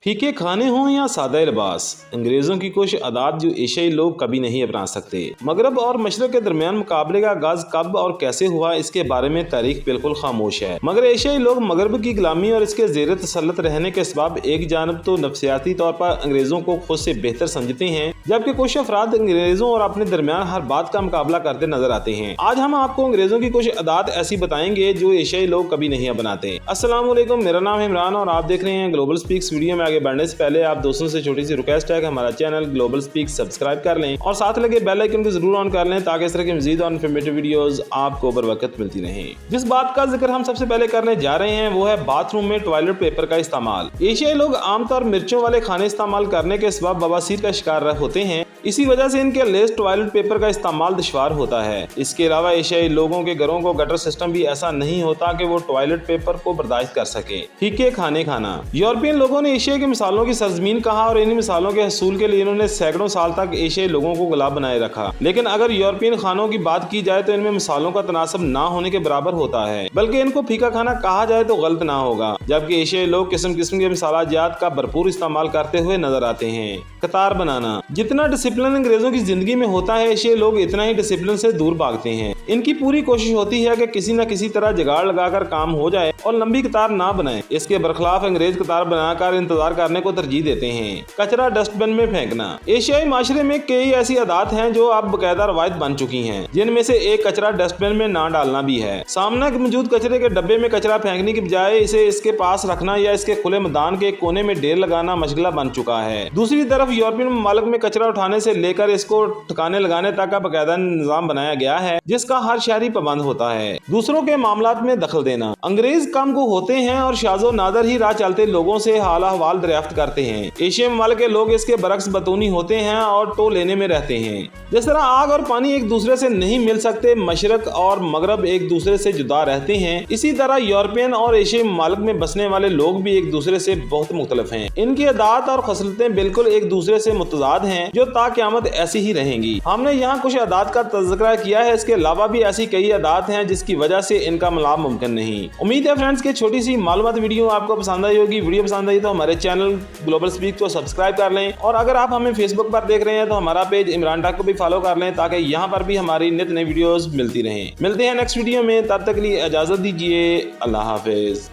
फीके खाने हों या सादा लिबास, अंग्रेजों की कुछ आदात जो एशियाई लोग कभी नहीं अपना सकते। मगरब और मशरक के दरमियान मुकाबले का आगाज कब और कैसे हुआ, इसके बारे में तारीख बिल्कुल खामोश है। मगर एशियाई लोग मगरब की गुलामी और इसके ज़ेर तसल्लुत रहने के सबब एक जानब तो नफसियाती तौर पर अंग्रेजों को खुद से बेहतर समझते हैं, जबकि कुछ अफराद अंग्रेजों और अपने दरमियान हर बात का मुकाबला करते नजर आते हैं। आज हम आपको अंग्रेजों की कुछ आदात ऐसी बताएंगे जो एशियाई लोग कभी नहीं अपनाते। अस्सलाम वालेकुम, मेरा नाम है इमरान और आप देख रहे हैं ग्लोबल स्पीक्स। वीडियो में आगे बढ़ने से पहले आप दोस्तों से छोटी सी रिक्वेस्ट है कि हमारा चैनल ग्लोबल स्पीक्स सब्सक्राइब कर लें और साथ लगे बेल आइकन को जरूर ऑन कर लें ताकि इस तरह की मजीद और इन्फॉर्मेटिव वीडियोस आपको बर वक्त मिलती रहें। जिस बात का जिक्र हम सबसे पहले करने जा रहे हैं वो है बाथरूम में टॉयलेट पेपर का इस्तेमाल। एशियाई लोग आमतौर मिर्चों वाले खाने इस्तेमाल करने के सबब बवासीर का शिकार होते हैं, इसी वजह से इनके लेस टॉयलेट पेपर का इस्तेमाल दुश्वार होता है। इसके अलावा एशियाई लोगों के घरों को गटर सिस्टम भी ऐसा नहीं होता कि वो टॉयलेट पेपर को बर्दाश्त कर सके। फीके खाने खाना, यूरोपियन लोगों ने एशिया की मिसालों की सरजमीन कहा और इन मिसालों के हसूल के लिए इन्होंने सैकड़ों साल तक एशियाई लोगों को गुलाम बनाए रखा। लेकिन अगर यूरोपियन खानों की बात की जाए तो इनमें मिसालों का तनासब ना होने के बराबर होता है, बल्कि इनको फीका खाना कहा जाए तो गलत ना होगा। जबकि एशियाई लोग किस्म किस्म के मसालाजात का भरपूर इस्तेमाल करते हुए नजर आते हैं। कतार बनाना, जितना डिसिप्लिन अंग्रेजों की जिंदगी में होता है एशियाई लोग इतना ही डिसिप्लिन से दूर भागते हैं। इनकी पूरी कोशिश होती है कि किसी न किसी तरह जुगाड़ लगाकर काम हो जाए और लंबी कतार ना बनाए। इसके बरखिलाफ अंग्रेज कतार बनाकर इंतजार करने को तरजीह देते हैं। कचरा डस्टबिन में फेंकना, एशियाई माशरे में कई ऐसी आदात हैं जो अब बकायदा रवायत बन चुकी हैं, जिनमें से एक कचरा डस्टबिन में ना डालना भी है। सामने मौजूद कचरे के डब्बे में कचरा फेंकने की बजाय इसे इसके पास रखना या इसके खुले मैदान के कोने में ढेर लगाना मशगला बन चुका है। दूसरी तरफ यूरोपियन ममालिक में कचरा उठाने से लेकर इसको ठिकाने लगाने तक का बकायदा निजाम बनाया गया है, जिसका हर शहरी पाबंद होता है। दूसरों के मामलात में दखल देना, अंग्रेज कम को होते हैं और शाजो नादर ही राह चलते लोगों से हाल अहवाल दरियाफ्त करते हैं। एशिया ममालिक के लोग इसके बरक्स बतूनी होते हैं और टो लेने में रहते हैं। जिस तरह आग और पानी एक दूसरे से नहीं मिल सकते, मशरक और मगरब एक दूसरे से जुदा रहते हैं, इसी तरह यूरोपियन और एशियाई ममालिक में बसने वाले लोग भी एक दूसरे से बहुत मुख्तलिफ हैं। इनकी आदात और खसलतें बिल्कुल एक दूसरे से मुतजाद हैं, जो ता क़यामत ऐसी ही रहेंगी। हमने यहाँ कुछ आदात का तज़किरा किया है, इसके अलावा भी ऐसी कई आदात हैं जिसकी वजह से इनका मिलाप मुमकिन नहीं। उम्मीद है फ्रेंड्स की छोटी सी मालूमात वीडियो आपको पसंद आई होगी। वीडियो पसंद आई तो हमारे चैनल ग्लोबल स्पीक को सब्सक्राइब कर लें और अगर आप हमें फेसबुक पर देख रहे हैं तो हमारा पेज इमरान टाक को भी फॉलो कर लें ताकि यहाँ पर भी हमारी नित नई वीडियोस मिलती रहें। मिलते हैं नेक्स्ट वीडियो में, तब तक के लिए इजाजत दीजिए। अल्लाह हाफिज।